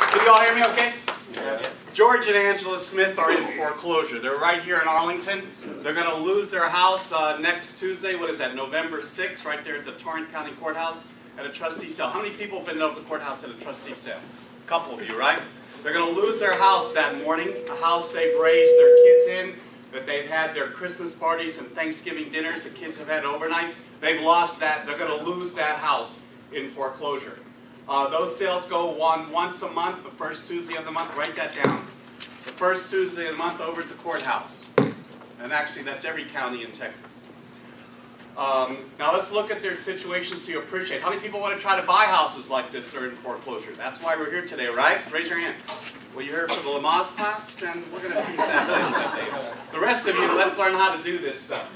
Can you all hear me okay? Yes. George and Angela Smith are in foreclosure. They're right here in Arlington. They're going to lose their house next Tuesday. What is that, November 6th, right there at the Torrance County Courthouse at a trustee sale. How many people have been to the courthouse at a trustee sale? A couple of you, right? They're going to lose their house that morning, a house they've raised their kids in, that they've had their Christmas parties and Thanksgiving dinners, the kids have had overnights. They've lost that. They're going to lose that house in foreclosure. Those sales go on once a month, the first Tuesday of the month. Write that down. The first Tuesday of the month over at the courthouse. And actually, that's every county in Texas. Now let's look at their situation so you appreciate. How many people want to try to buy houses like this that are in foreclosure? That's why we're here today, right? Raise your hand. Were you here for the Lamaze class? Then we're going to teach that. The rest of you, let's learn how to do this stuff.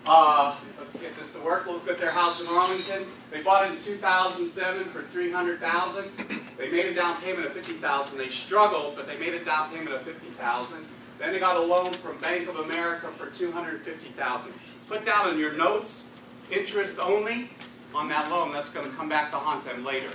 Let's get this to work. Look at their house in Arlington. They bought it in 2007 for $300,000. They made a down payment of $50,000. They struggled, but they made a down payment of $50,000. Then they got a loan from Bank of America for $250,000. Put down in your notes, interest only on that loan. That's going to come back to haunt them later.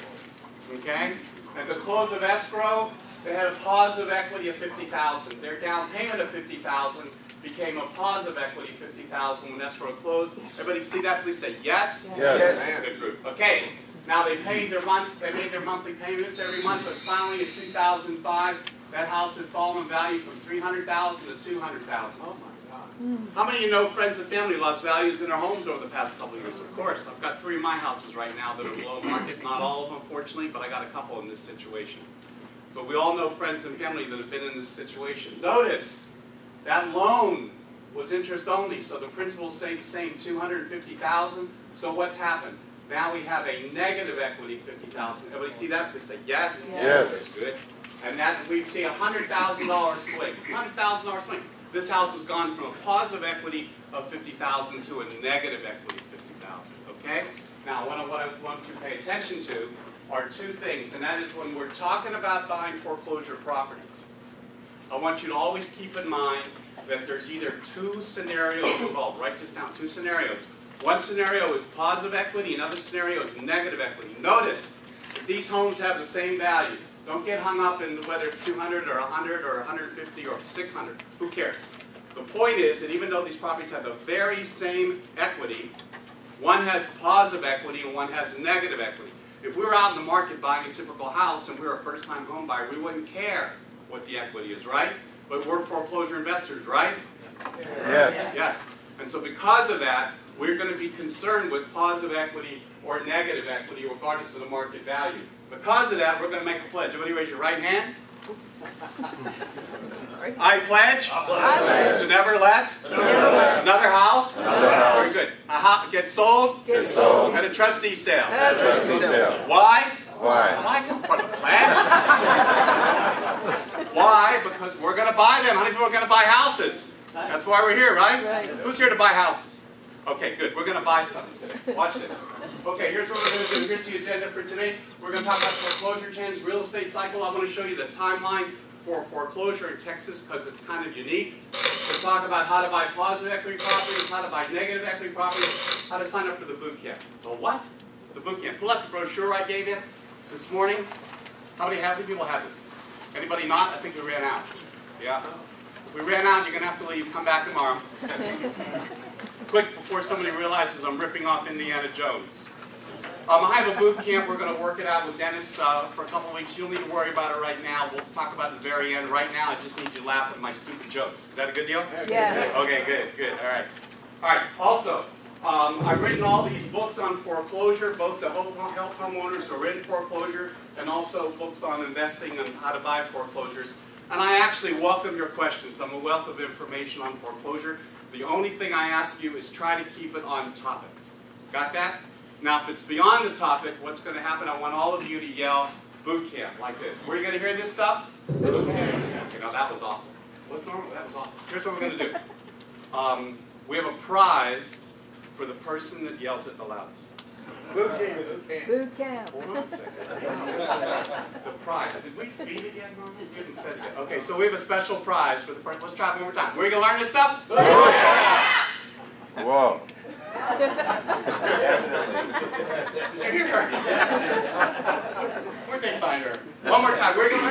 Okay? At the close of escrow, they had a positive equity of $50,000. Their down payment of $50,000 became a positive equity of $50,000 when escrow closed. Everybody see that? Please say yes. Yes. Good group. Okay. Now they paid their made their monthly payments every month, but finally in 2005, that house had fallen in value from $300,000 to $200,000. Oh my God. How many of you know friends and family lost values in their homes over the past couple of years? Of course. I've got 3 of my houses right now that are below market. Not all of them, unfortunately, but I got a couple in this situation. But we all know friends and family that have been in this situation. Notice, that loan was interest only, so the principal stayed the same, $250,000. So what's happened? Now we have a negative equity, $50,000. Everybody see that? Please say yes. Yes. Good. And that we see a $100,000 swing. $100,000 swing. This house has gone from a positive equity of $50,000 to a negative equity of $50,000. Okay? Now, what I want you to pay attention to are 2 things, and that is when we're talking about buying foreclosure properties. I want you to always keep in mind that there's either 2 scenarios involved. Write this down, 2 scenarios. One scenario is positive equity, another scenario is negative equity. Notice that these homes have the same value. Don't get hung up in whether it's 200 or 100 or 150 or 600. Who cares? The point is that even though these properties have the very same equity, one has positive equity and one has negative equity. If we were out in the market buying a typical house and we were a first-time home buyer, we wouldn't care what the equity is, right? But we're foreclosure investors, right? Yes. Yes. And so because of that, we're going to be concerned with positive equity or negative equity regardless of the market value. Because of that, we're going to make a pledge. Everybody raise your right hand. I pledge. I pledge To never let another house. Very good. A house get sold. At a trustee sale. Why? Why? For the pledge. Why? Because we're going to buy them. How many people are going to buy houses? That's why we're here, right? Who's here to buy houses? Okay, good. We're going to buy something today. Watch this. Okay, here's what we're going to do. Here's the agenda for today. We're going to talk about foreclosure trends, real estate cycle. I want to show you the timeline for foreclosure in Texas because it's kind of unique. We'll talk about how to buy positive equity properties, how to buy negative equity properties, how to sign up for the boot camp. The what? The boot camp. Pull up the brochure I gave you this morning. How many people have this? Anybody not? I think we ran out. Yeah. If we ran out, you're going to have to leave. Come back tomorrow. Quick, before somebody realizes I'm ripping off Indiana Jones. I have a boot camp. We're going to work it out with Dennis for a couple of weeks. You don't need to worry about it right now. We'll talk about it at the very end. Right now, I just need you to laugh at my stupid jokes. Is that a good deal? Yeah. Okay, good. All right. All right. Also, I've written all these books on foreclosure, both to help homeowners who are in foreclosure and also books on investing and how to buy foreclosures. And I actually welcome your questions. I'm a wealth of information on foreclosure. The only thing I ask you is try to keep it on topic. Got that? Now, if it's beyond the topic, what's going to happen, I want all of you to yell, boot camp, like this. Where are you going to hear this stuff? Boot camp. Okay, now that was awful. What's normal? That was awful. Here's what we're going to do. We have a prize for the person that yells it the loudest. Boot camp. Boot camp. Hold on a second. The prize. Did we feed it yet, Mom? We haven't fed it yet. Okay, so we have a special prize for the person. Let's try it one more time. Where are you going to learn this stuff? Boot camp. Whoa. Did you hear her? Where'd they find her? One more time. Where are you going to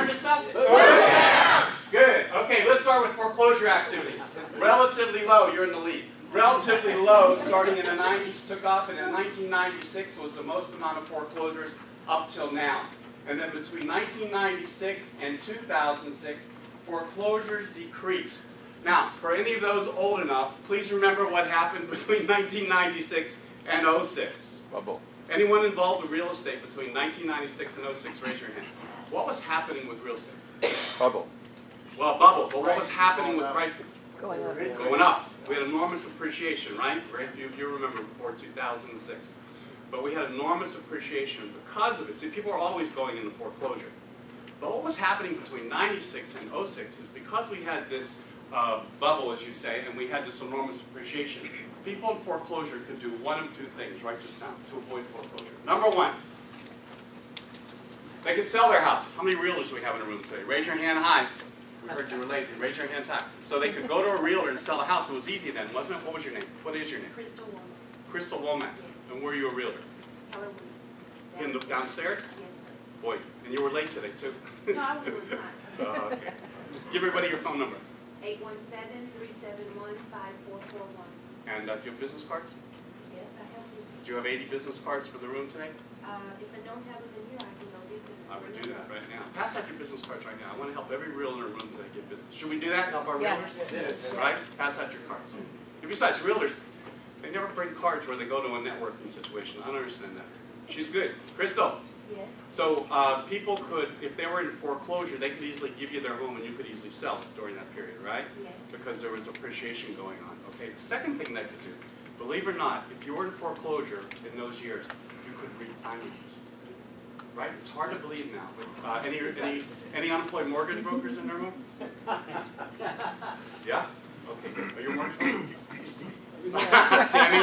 foreclosure activity, relatively low. You're in the lead. Relatively low, starting in the 90s, took off, and in 1996 was the most amount of foreclosures up till now. And then between 1996 and 2006, foreclosures decreased. Now, for any of those old enough, please remember what happened between 1996 and 06. Bubble. Anyone involved with real estate between 1996 and 06, raise your hand. What was happening with real estate? Bubble. Well, bubble, but what was happening with prices? Going up. Going up. We had enormous appreciation, right? Very few of you remember before 2006. But we had enormous appreciation because of it. See, people are always going into foreclosure. But what was happening between 96 and 06 is because we had this bubble, as you say, and we had this enormous appreciation, people in foreclosure could do one of two things, write this down, to avoid foreclosure. Number one, they could sell their house. How many realtors do we have in the room today? Raise your hand high. We heard you relate. Raise your hands high. So they could go to a realtor and sell a house. It was easy then, wasn't it? What was your name? What is your name? Crystal Womack. Crystal Womack. And were you a realtor? Keller In the downstairs? Yes, sir. Boy, and you were late today too. No, I was on time. Okay. Give everybody your phone number. 817-371-5441. And do you have business cards? Yes, I have you. Do you have 80 business cards for the room today? If I don't have them in here, I can go get them. I would do that right now. Pass out your business cards right now. I want to help every realtor in the room today get business. Should we do that? Help our Yeah. realtors? Yes. Right? Pass out your cards. And besides, realtors, they never bring cards where they go to a networking situation. I don't understand that. She's good. Crystal. Yes. So people could, if they were in foreclosure, they could easily give you their home and you could easily sell it during that period, right? Yes. Because there was appreciation going on. Okay. The second thing they could do, believe it or not, if you were in foreclosure in those years, you could refinance. Right? It's hard to believe now. But, any unemployed mortgage brokers in the room? Yeah? Okay. Are you a mortgage broker? Sammy?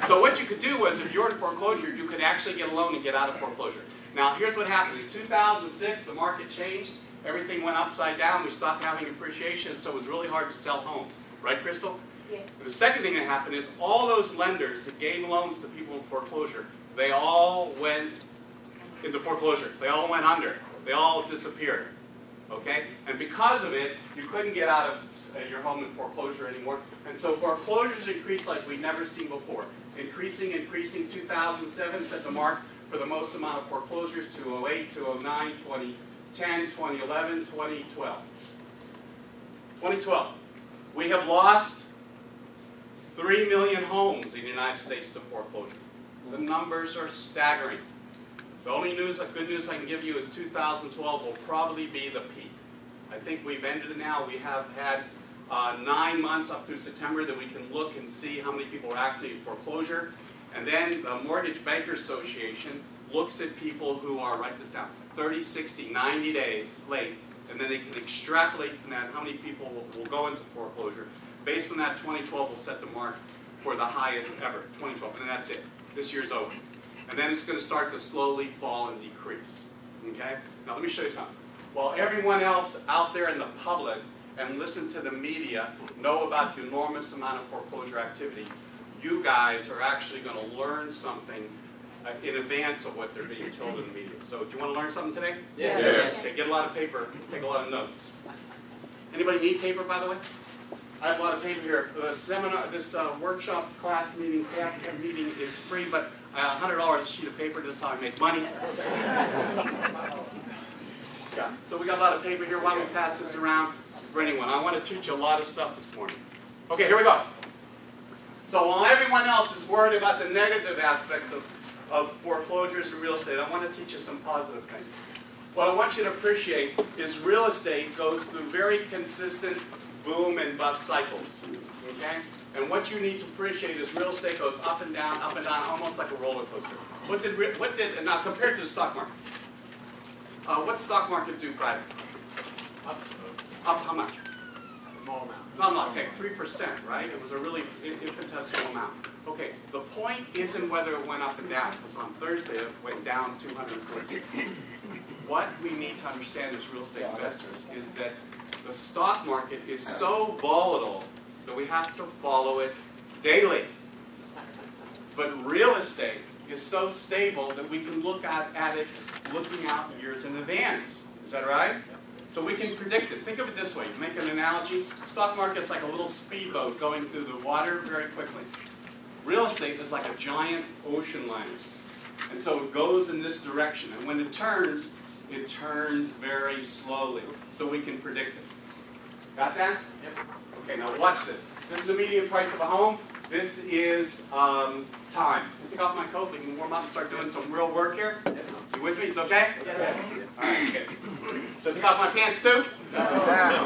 So what you could do was, if you're in foreclosure, you could actually get a loan and get out of foreclosure. Now, here's what happened. In 2006, the market changed. Everything went upside down. We stopped having appreciation, so it was really hard to sell homes. Right, Crystal? Yes. And the second thing that happened is all those lenders that gave loans to people in foreclosure, they all went into foreclosure. They all went under. They all disappeared. Okay? And because of it, you couldn't get out of your home in foreclosure anymore. And so foreclosures increased like we'd never seen before. Increasing. 2007 set the mark for the most amount of foreclosures, 2008, 2009, 2010, 2011, 2012. 2012. We have lost 3 million homes in the United States to foreclosure. The numbers are staggering. The only good news I can give you is 2012 will probably be the peak. I think we've ended it now. We have had 9 months up through September that we can look and see how many people are actually in foreclosure. And then the Mortgage Bankers Association looks at people who are, write this down, 30, 60, 90 days late. And then they can extrapolate from that how many people will go into foreclosure. Based on that, 2012 will set the mark for the highest ever, 2012. And that's it. This year's over. And then it's going to start to slowly fall and decrease. Okay? Now let me show you something. While everyone else out there in the public and listen to the media know about the enormous amount of foreclosure activity, you guys are actually going to learn something in advance of what they're being told in the media. So do you want to learn something today? Yes. Okay, get a lot of paper, take a lot of notes. Anybody need paper, by the way? I have a lot of paper here. The seminar, this workshop class meeting, meeting is free, but $100 a sheet of paper. This is how I make money. Yeah. So we got a lot of paper here. Why don't we pass this around for anyone? I want to teach you a lot of stuff this morning. Okay, here we go. So while everyone else is worried about the negative aspects of foreclosures and real estate, I want to teach you some positive things. What I want you to appreciate is real estate goes through very consistent boom and bust cycles, okay? And what you need to appreciate is real estate goes up and down, almost like a roller coaster. And now compared to the stock market, what did the stock market do Friday? Up how much? Small amount. No, okay, 3%, right? It was a really infinitesimal amount. Okay, the point isn't whether it went up and down, because on Thursday it went down 214. What we need to understand as real estate investors is that the stock market is so volatile that we have to follow it daily. But real estate is so stable that we can look at it looking out years in advance. Is that right? So we can predict it. Think of it this way. Make an analogy. Stock market's like a little speedboat going through the water very quickly. Real estate is like a giant ocean liner. And so it goes in this direction. And when it turns very slowly. So we can predict it. Got that? Yep. Okay, now watch this. This is the median price of a home. This is time. Take off my coat. We can warm up and start doing some real work here. You with me? It's okay? Yeah. All right, good. So take off my pants too? No. All right.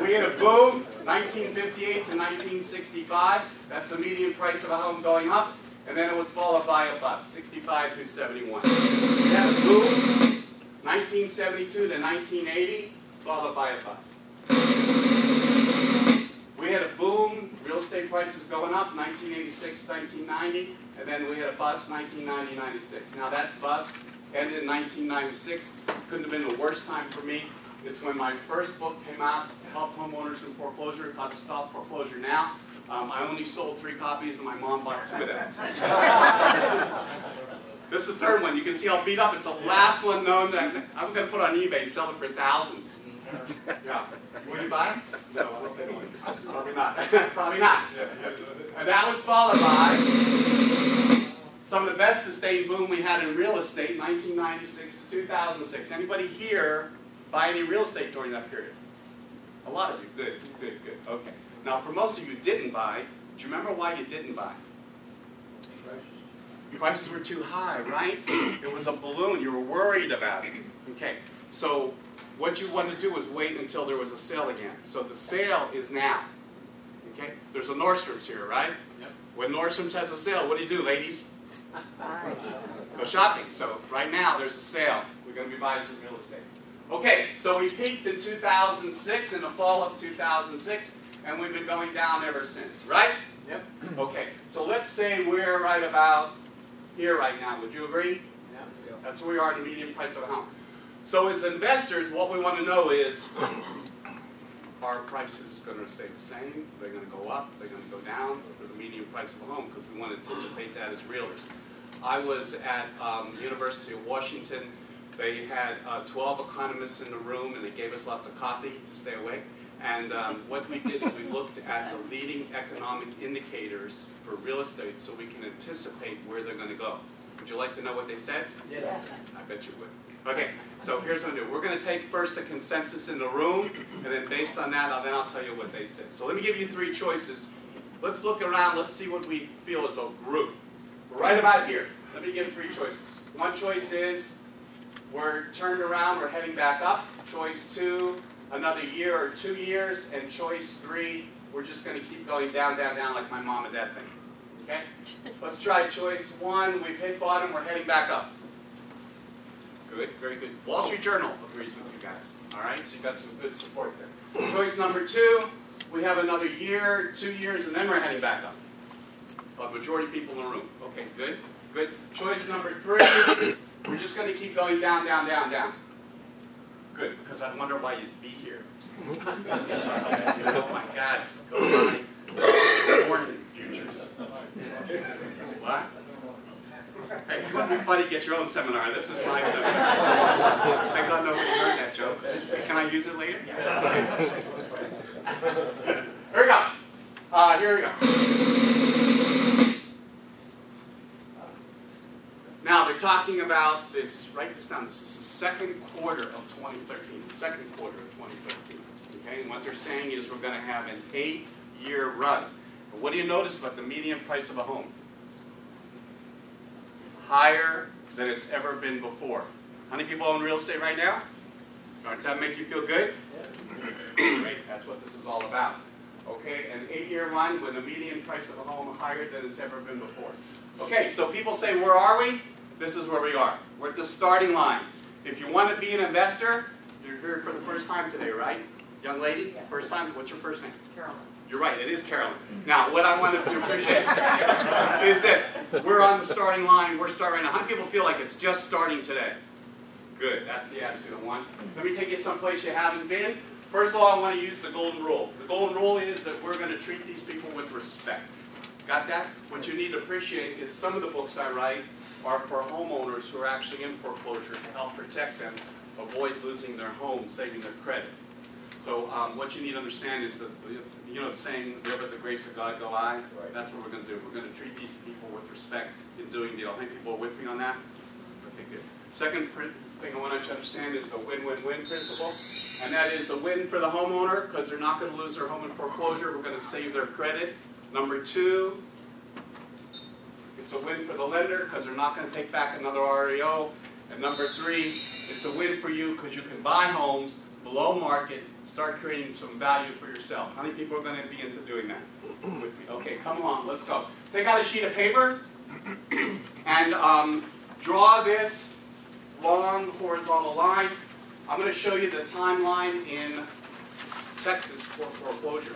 We had a boom, 1958 to 1965. That's the median price of a home going up. And then it was followed by a bust, 65 to 71. We had a boom, 1972 to 1980, followed by a bust. We had a boom, real estate prices going up, 1986, 1990, and then we had a bust, 1990, 96. Now that bust ended in 1996. Couldn't have been the worst time for me. It's when my first book came out to help homeowners in foreclosure, called Stop Foreclosure Now. I only sold 3 copies, and my mom bought 2 of them. This is the third one. You can see how beat up. It's the last one known that I'm going to put on eBay, sell it for thousands. Yeah. Will you buy? No, I don't think so. Probably not. Probably not. And that was followed by some of the best sustained boom we had in real estate, 1996 to 2006. Anybody here buy any real estate during that period? A lot of you. Good, good, good. Okay. Now, for most of you who didn't buy, do you remember why you didn't buy? Prices were too high, right? It was a balloon. You were worried about it. Okay. So what you want to do is wait until there was a sale again. So the sale is now. Okay? There's a Nordstrom's here, right? Yep. When Nordstrom's has a sale, what do, ladies? Go shopping. So right now there's a sale. We're going to be buying some real estate. Okay, so we peaked in 2006, in the fall of 2006, and we've been going down ever since, right? Yep. Okay, so let's say we're right about here right now. Would you agree? Yeah. That's where we are in the median price of a home. So as investors, what we want to know is, are prices going to stay the same? Are they going to go up? Are they going to go down for the median price of a home? Because we want to anticipate that as realtors. I was at University of Washington. They had 12 economists in the room, and they gave us lots of coffee to stay awake. And what we did is we looked at the leading economic indicators for real estate so we can anticipate where they're going to go. Would you like to know what they said? Yes. I bet you would. Okay, so here's what I'm going to do. We're going to take first a consensus in the room, and then based on that, I'll tell you what they said. So let me give you 3 choices. Let's look around. Let's see what we feel as a group. We're right about here. Let me give 3 choices. One choice is we're turned around, we're heading back up. Choice 2, another year or 2 years. And choice 3, we're just going to keep going down, down, down like my mom and dad think. Okay? Let's try choice 1. We've hit bottom, we're heading back up. Good, very good. Wall Street Journal agrees with you guys. All right, so you got some good support there. Choice number 2, we have another year, 2 years, and then we're heading back up. The majority of people in the room. Okay, good, good. Choice number 3, we're just going to keep going down, down, down, down. Good, because I wonder why you'd be here. Oh my God, go buy morning futures. What? Hey, you want to be funny, get your own seminar. This is my seminar. Thank God nobody heard that joke. Hey, can I use it later? Here we go. Here we go. Now, they're talking about this, write this down, this is the second quarter of 2013, the second quarter of 2013. Okay, and what they're saying is we're going to have an 8-year run. But what do you notice about the median price of a home? Higher than it's ever been before. How many people own real estate right now? Does that make you feel good? Great, that's what this is all about. Okay, an 8-year run with a median price of a home higher than it's ever been before. Okay, so people say, where are we? This is where we are. We're at the starting line. If you want to be an investor, you're here for the first time today, right? Young lady, first time, what's your first name? Carolyn. You're right, it is Carolyn. Now, what I want to appreciate is that we're on the starting line. We're starting right now. How many people feel like it's just starting today? Good, that's the attitude I want. Let me take you someplace you haven't been. First of all, I want to use the golden rule. The golden rule is that we're going to treat these people with respect. Got that? What you need to appreciate is some of the books I write are for homeowners who are actually in foreclosure to help protect them, avoid losing their home, saving their credit. So what you need to understand is that, you know the saying, live at the grace of God, go I? Right. That's what we're going to do. We're going to treat these people with respect in doing deal. I think people are with me on that? Okay, good. Second thing I want you to understand is the win-win-win principle. And that is a win for the homeowner because they're not going to lose their home in foreclosure. We're going to save their credit. Number two, it's a win for the lender because they're not going to take back another REO. And number three, it's a win for you because you can buy homes below market, start creating some value for yourself. How many people are going to be into doing that with me? Okay, come along, let's go. Take out a sheet of paper and draw this long horizontal line. I'm going to show you the timeline in Texas for foreclosure,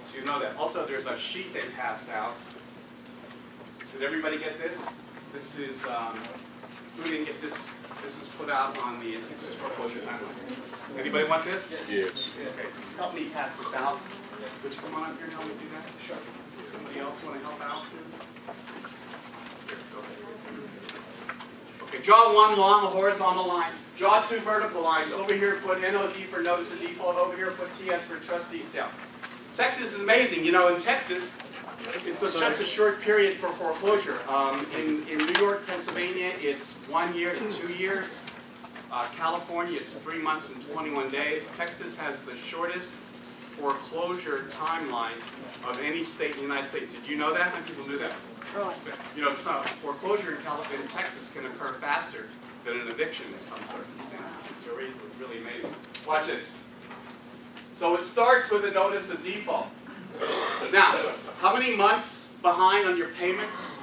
so you know that. Also, there's a sheet they passed out. Did everybody get this? This is, who didn't get this? This is put out on the Texas Foreclosure Timeline. Anybody want this? Yes. Okay, help me pass this out. Would you come on up here and help me do that? Sure. Somebody else want to help out? Okay, draw one long horizontal line. Draw two vertical lines. Over here, put NOD for notice of default. Over here, put TS for trustee sale. Texas is amazing. You know, in Texas, it's such a short period for foreclosure. In New York, Pennsylvania, it's 1 year to 2 years. California, it's 3 months and 21 days. Texas has the shortest foreclosure timeline of any state in the United States. Did you know that? How many people knew that? You know, foreclosure in Texas can occur faster than an eviction in some circumstances. It's really amazing. Watch this. So it starts with a notice of default. Now, how many months behind on your payments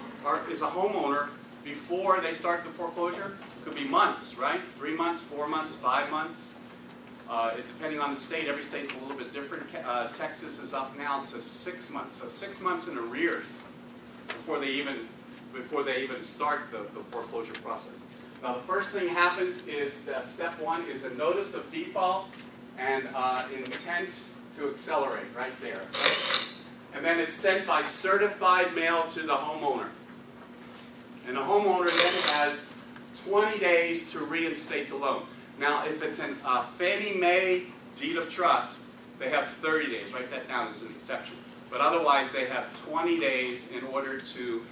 is a homeowner before they start the foreclosure? It could be months, right? 3 months, 4 months, 5 months. Depending on the state, every state's a little bit different. Texas is up now to 6 months. So 6 months in arrears before they even start the foreclosure process. Now, the first thing happens is that step one is a notice of default and intent to accelerate right there. Right? And then it's sent by certified mail to the homeowner. And the homeowner then has 20 days to reinstate the loan. Now, if it's a Fannie Mae deed of trust, they have 30 days. Write that down as an exception. But otherwise, they have 20 days in order to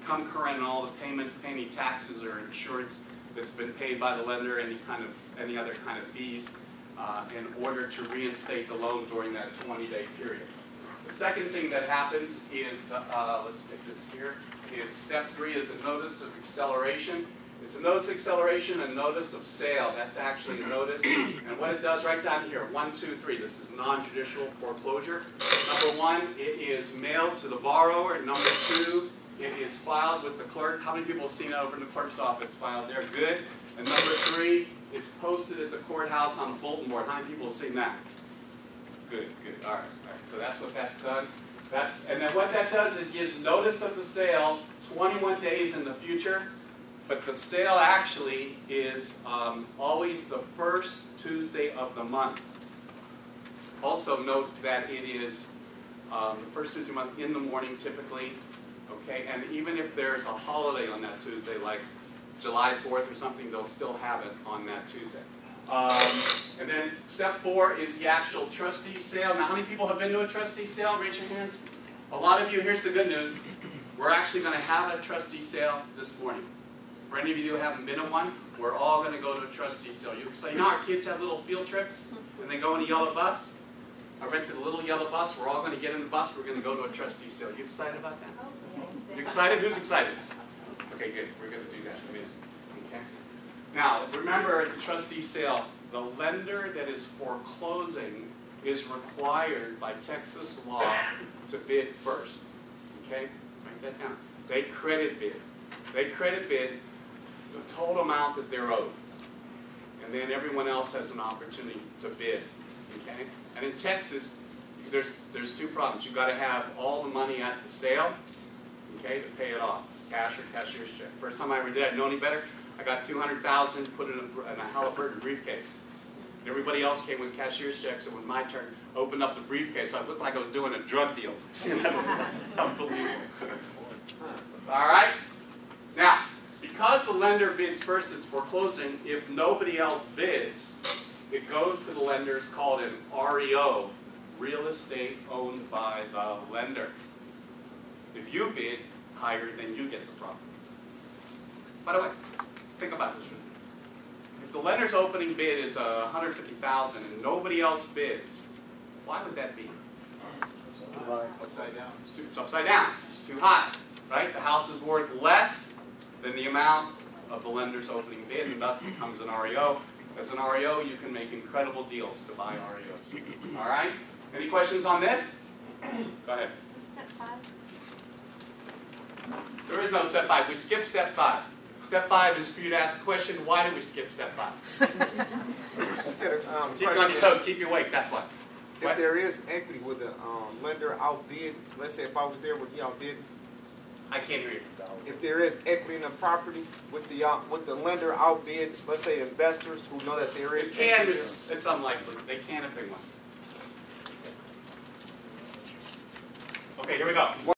come current on all the payments, pay any taxes or insurance that's been paid by the lender, any other kind of fees, in order to reinstate the loan during that 20-day period. The second thing that happens is, let's take this here, is step 3 is a notice of acceleration. It's a notice of acceleration, a notice of sale. That's actually a notice. And what it does right down here, 1, 2, 3, this is non-judicial foreclosure. Number 1, it is mailed to the borrower. Number 2, it is filed with the clerk. How many people have seen that over in the clerk's office filed there? Good. And number 3, it's posted at the courthouse on a bulletin board. How many people have seen that? Good, good. All right. So that's what that's done. And then what that does, it gives notice of the sale 21 days in the future. But the sale actually is always the first Tuesday of the month. Also note that it is the first Tuesday of the month in the morning typically. Okay, and even if there's a holiday on that Tuesday, like July 4th or something, they'll still have it on that Tuesday. And then step 4 is the actual trustee sale. Now, how many people have been to a trustee sale? Raise your hands. A lot of you, here's the good news. We're actually going to have a trustee sale this morning. For any of you who haven't been to one, we're all going to go to a trustee sale. So you know our kids have little field trips and they go in a yellow bus? I rented a little yellow bus. We're all going to get in the bus. We're going to go to a trustee sale. You excited about that? You excited? Who's excited? Okay, good. We're going to do that in a minute. Okay. Now, remember at the trustee sale, the lender that is foreclosing is required by Texas law to bid first. Okay? Write that down. They credit bid. They credit bid the total amount that they're owed. And then everyone else has an opportunity to bid. Okay? And in Texas, there's 2 problems. You've got to have all the money at the sale, okay, to pay it off. Cash or cashier's check. First time I ever did, I didn't know any better. I got $200,000, put it in a Halliburton briefcase. And everybody else came with cashier's checks, and when my turn, opened up the briefcase, I looked like I was doing a drug deal. Unbelievable. All right? Now, because the lender bids first, it's foreclosing. If nobody else bids, it goes to the lender. It's called an REO, real estate owned by the lender. If you bid higher, then you get the property. By the way, think about this. If the lender's opening bid is $150,000 and nobody else bids, why would that be? Upside down. It's upside down. It's too high, right? The house is worth less than the amount of the lender's opening bid, and thus becomes an REO. As an REO, you can make incredible deals to buy REOs. All right? Any questions on this? Go ahead. Step 5. There is no step 5. We skipped step 5. Step 5 is for you to ask a question, why did we skip step 5? Keep on your toes, keep you awake, that's why. If there is equity, would the lender outbid? Let's say if I was there, would he outbid? I can't hear you. If there is equity in the property, would the lender outbid? Let's say investors who know that there is. It can, equity it's unlikely. They can if they want. Okay, here we go.